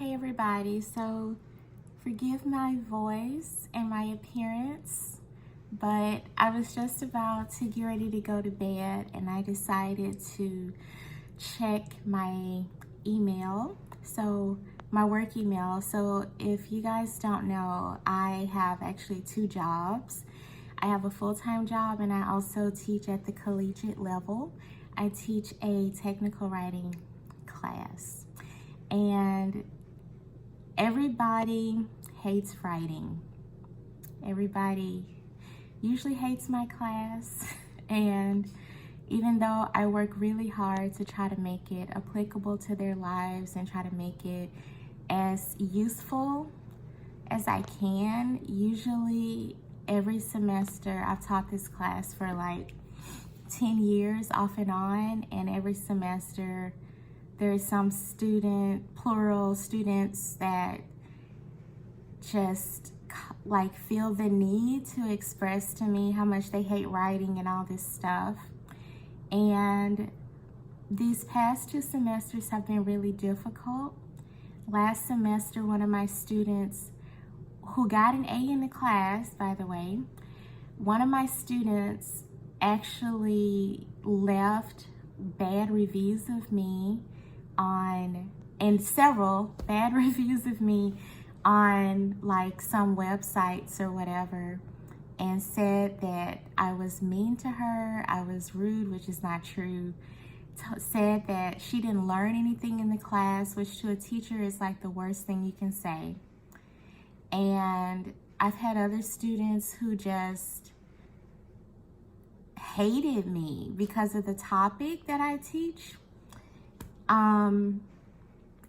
Hey everybody, so forgive my voice and my appearance, but I was just about to get ready to go to bed and I decided to check my email, so my work email. So if you guys don't know, I have actually two jobs. I have a full-time job and I also teach at the collegiate level. I teach a technical writing class. And everybody hates writing. Everybody usually hates my class. And even though I work really hard to try to make it applicable to their lives and try to make it as useful as I can, usually every semester I've taught this class for like 10 years off and on, and every semester there's some plural students that just like feel the need to express to me how much they hate writing and all this stuff. And these past 2 semesters have been really difficult. Last semester, one of my students who got an A in the class, by the way, one of my students actually left bad reviews of me and several bad reviews of me on like some websites or whatever, and said that I was mean to her, I was rude, which is not true. Said that she didn't learn anything in the class, which to a teacher is like the worst thing you can say. And I've had other students who just hated me because of the topic that I teach.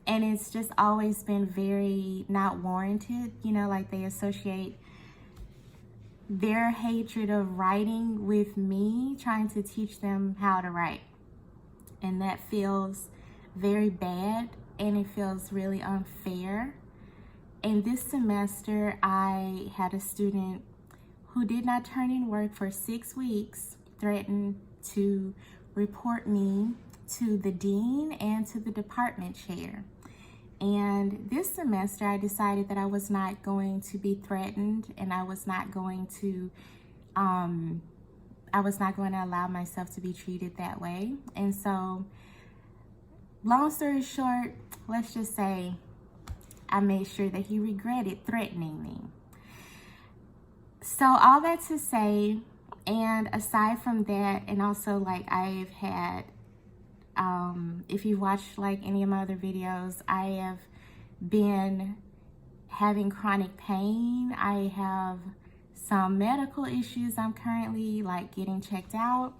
And it's just always been very not warranted, like they associate their hatred of writing with me trying to teach them how to write. And that feels very bad and it feels really unfair. And this semester, I had a student who did not turn in work for 6 weeks, threatened to report me to the dean and to the department chair. And this semester, I decided that I was not going to be threatened, and I was not going to allow myself to be treated that way. And so, long story short, let's just say I made sure that he regretted threatening me. So all that to say, and aside from that, and also like I've had, if you watch like any of my other videos, I have been having chronic pain. I have some medical issues. I'm currently like getting checked out.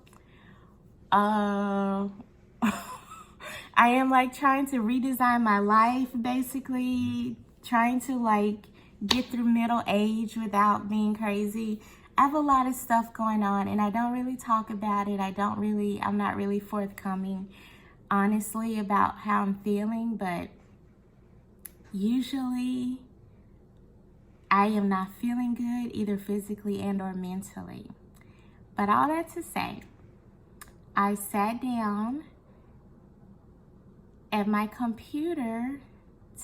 I am like trying to redesign my life, basically trying to like get through middle age without being crazy. I have a lot of stuff going on and I don't really talk about it. I'm not really forthcoming, honestly, about how I'm feeling, but usually I am not feeling good, either physically and or mentally. But all that to say, I sat down at my computer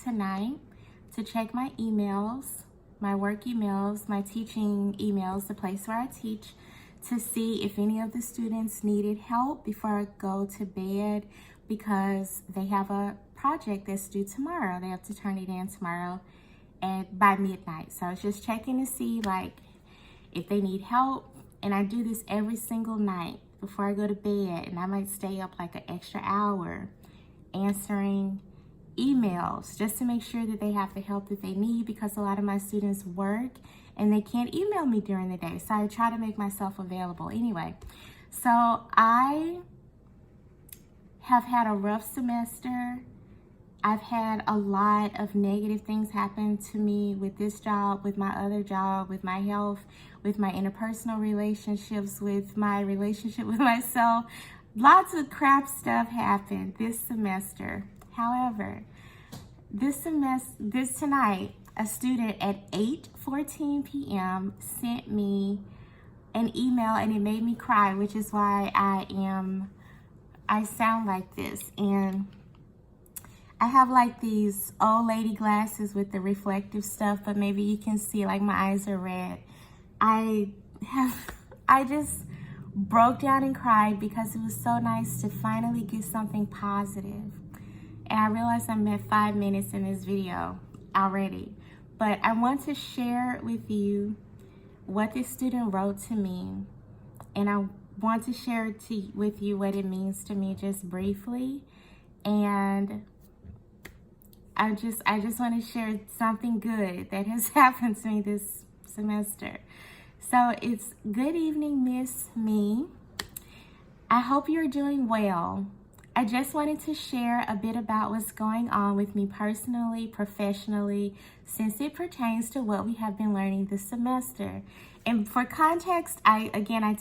tonight to check my emails, my work emails, my teaching emails, the place where I teach, to see if any of the students needed help before I go to bed, because they have a project that's due tomorrow. They have to turn it in tomorrow by midnight. So I was just checking to see like if they need help. And I do this every single night before I go to bed, and I might stay up like an extra hour answering emails just to make sure that they have the help that they need, because a lot of my students work and they can't email me during the day. So I try to make myself available anyway. So I have had a rough semester. I've had a lot of negative things happen to me with this job, with my other job, with my health, with my interpersonal relationships, with my relationship with myself. Lots of crap stuff happened this semester. However, this tonight, a student at 8:14 p.m. sent me an email and it made me cry, which is why I sound like this. And I have like these old lady glasses with the reflective stuff, but maybe you can see like my eyes are red. I just broke down and cried because it was so nice to finally get something positive. And I realized I'm at 5 minutes in this video already, but I want to share with you what this student wrote to me, and I want to share with you what it means to me just briefly. And I just want to share something good that has happened to me this semester. So it's, good evening, Miss Me. I hope you're doing well. I just wanted to share a bit about what's going on with me personally, professionally, since it pertains to what we have been learning this semester. And for context, I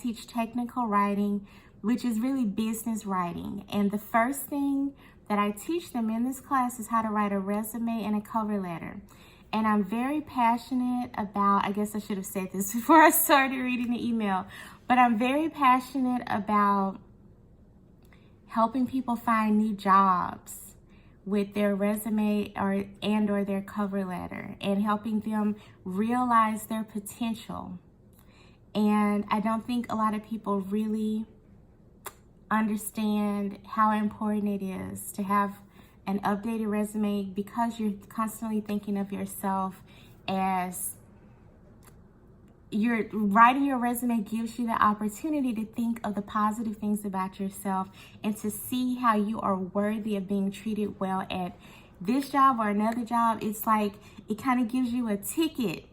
teach technical writing, which is really business writing. And the first thing that I teach them in this class is how to write a resume and a cover letter. And I'm very passionate about, I guess I should have said this before I started reading the email, but I'm very passionate about helping people find new jobs with their resume or their cover letter, and helping them realize their potential. And I don't think a lot of people really understand how important it is to have an updated resume, because you're constantly thinking of yourself as you're writing your resume. Gives you the opportunity to think of the positive things about yourself and to see how you are worthy of being treated well at this job or another job. It's like it kind of gives you a ticket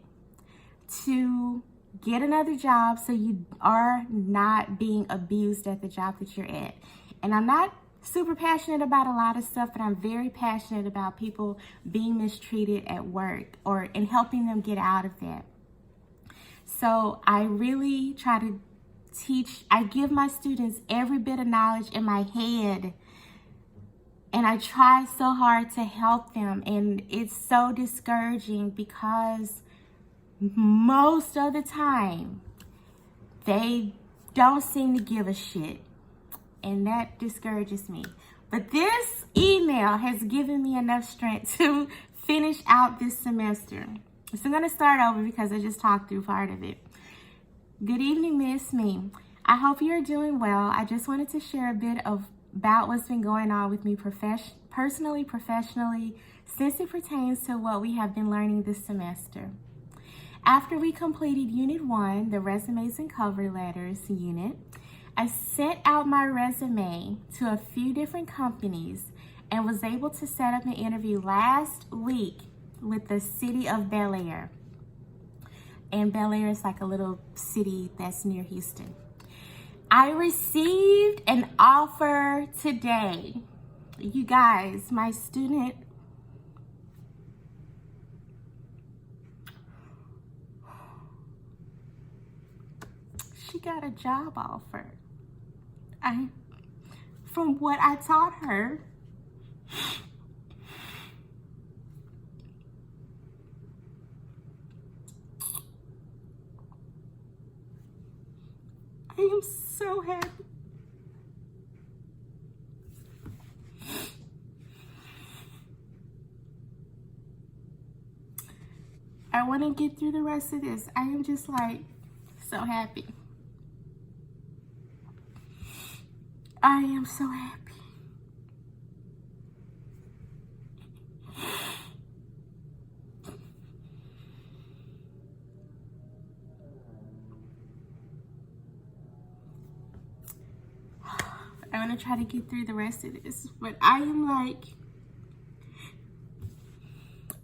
to get another job, so you are not being abused at the job that you're at. And I'm not super passionate about a lot of stuff, but I'm very passionate about people being mistreated at work and helping them get out of that. So I really try to teach, I give my students every bit of knowledge in my head, and I try so hard to help them. And it's so discouraging because most of the time they don't seem to give a shit, and that discourages me. But this email has given me enough strength to finish out this semester. So I'm going to start over because I just talked through part of it. Good evening, Miss Me. I hope you're doing well. I just wanted to share a bit about what's been going on with me personally, professionally, since it pertains to what we have been learning this semester. After we completed Unit 1, the Resumes and Cover Letters unit, I sent out my resume to a few different companies and was able to set up an interview last week with the city of Bel Air. And Bel Air is like a little city that's near Houston. I received an offer today. You guys, my student, she got a job offer. From what I taught her, I am so happy. I want to get through the rest of this. I am just like so happy. I am so happy. I'm gonna try to get through the rest of this, but I am like,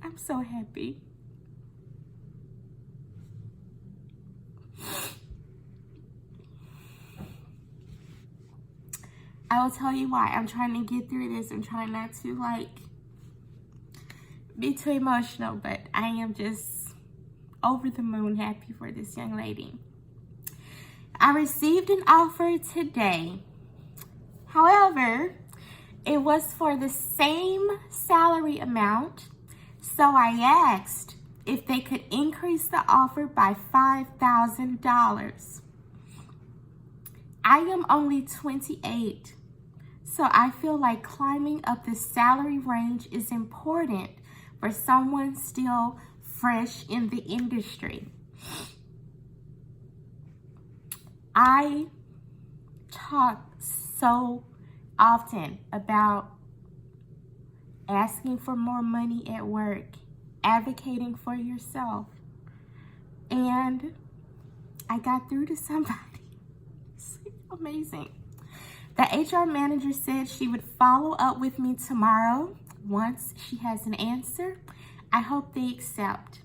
I'm so happy. I will tell you why. I'm trying to get through this. I'm trying not to like be too emotional, but I am just over the moon happy for this young lady. I received an offer today. However, it was for the same salary amount, so I asked if they could increase the offer by $5,000. I am only 28, So I feel like climbing up the salary range is important for someone still fresh in the industry. I talk so often about asking for more money at work, advocating for yourself. And I got through to somebody. It's amazing. The HR manager said she would follow up with me tomorrow once she has an answer. I hope they accept.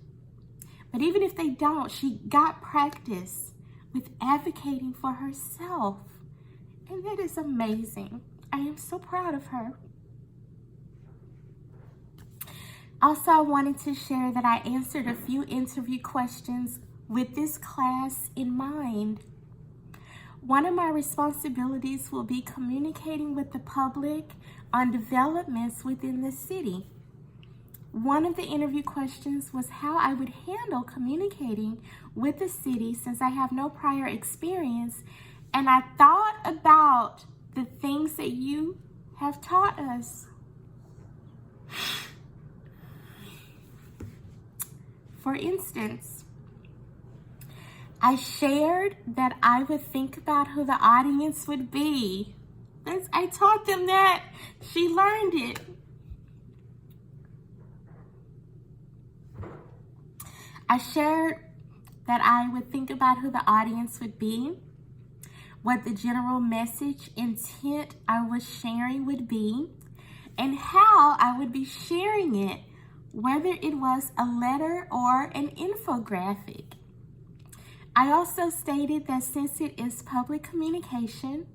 But even if they don't, she got practice with advocating for herself. And that is amazing. I am so proud of her. Also, I wanted to share that I answered a few interview questions with this class in mind. One of my responsibilities will be communicating with the public on developments within the city. One of the interview questions was how I would handle communicating with the city since I have no prior experience, and I thought about the things that you have taught us. For instance, I shared that I would think about who the audience would be. I taught them that. She learned it. I shared that I would think about who the audience would be, what the general message intent I was sharing would be, and how I would be sharing it, whether it was a letter or an infographic. I also stated that since it is public communication,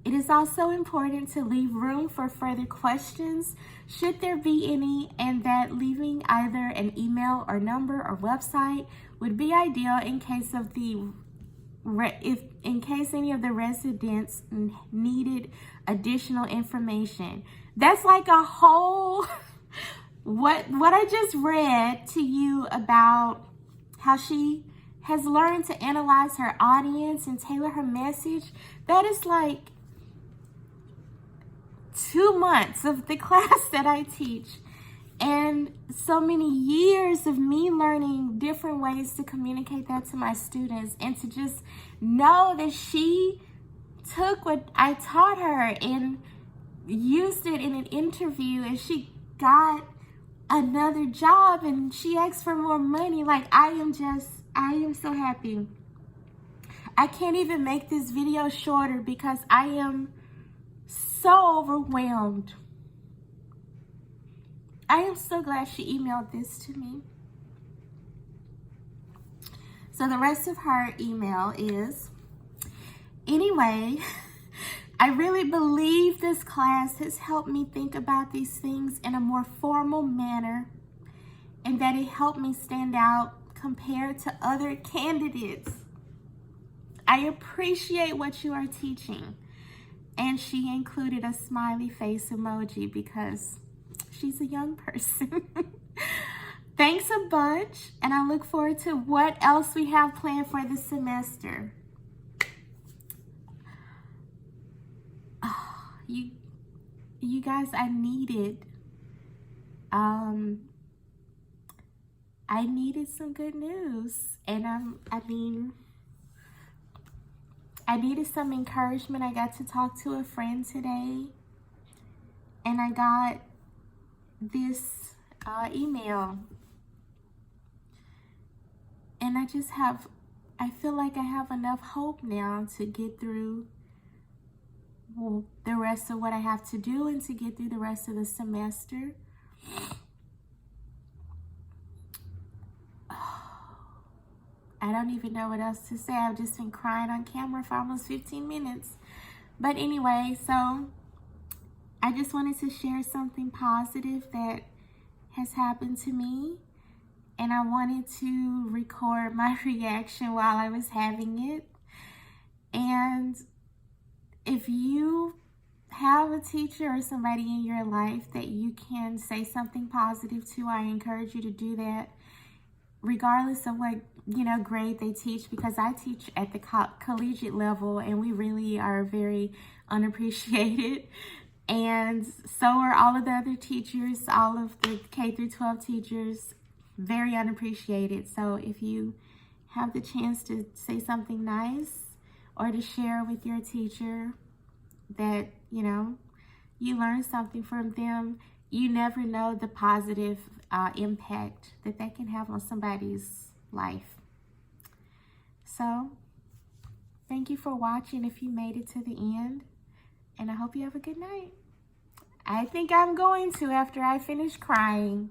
it is also important to leave room for further questions, should there be any, and that leaving either an email or number or website would be ideal in case of in case any of the residents needed additional information. That's like a whole what I just read to you about how she has learned to analyze her audience and tailor her message. That is like 2 months of the class that I teach, and so many years of me learning different ways to communicate that to my students, and to just know that she took what I taught her and used it in an interview, and she got another job and she asked for more money. Like, I am so happy. I can't even make this video shorter because I am so overwhelmed. I am so glad she emailed this to me. So the rest of her email is, anyway, I really believe this class has helped me think about these things in a more formal manner, and that it helped me stand out compared to other candidates. I appreciate what you are teaching. And she included a smiley face emoji because she's a young person. Thanks a bunch, and I look forward to what else we have planned for the semester. Oh, you guys, I needed some good news, and I needed some encouragement. I got to talk to a friend today, and I got this email, and I feel like I have enough hope now to get through the rest of what I have to do and to get through the rest of the semester. I don't even know what else to say. I've just been crying on camera for almost 15 minutes. But anyway, so I just wanted to share something positive that has happened to me. And I wanted to record my reaction while I was having it. And if you have a teacher or somebody in your life that you can say something positive to, I encourage you to do that, regardless of what grade they teach, because I teach at the collegiate level and we really are very unappreciated. And so are all of the other teachers, all of the K through 12 teachers, very unappreciated. So if you have the chance to say something nice or to share with your teacher that, you know, you learned something from them, you never know the positive impact that that can have on somebody's life. So thank you for watching if you made it to the end, and I hope you have a good night. I think I'm going to after I finish crying.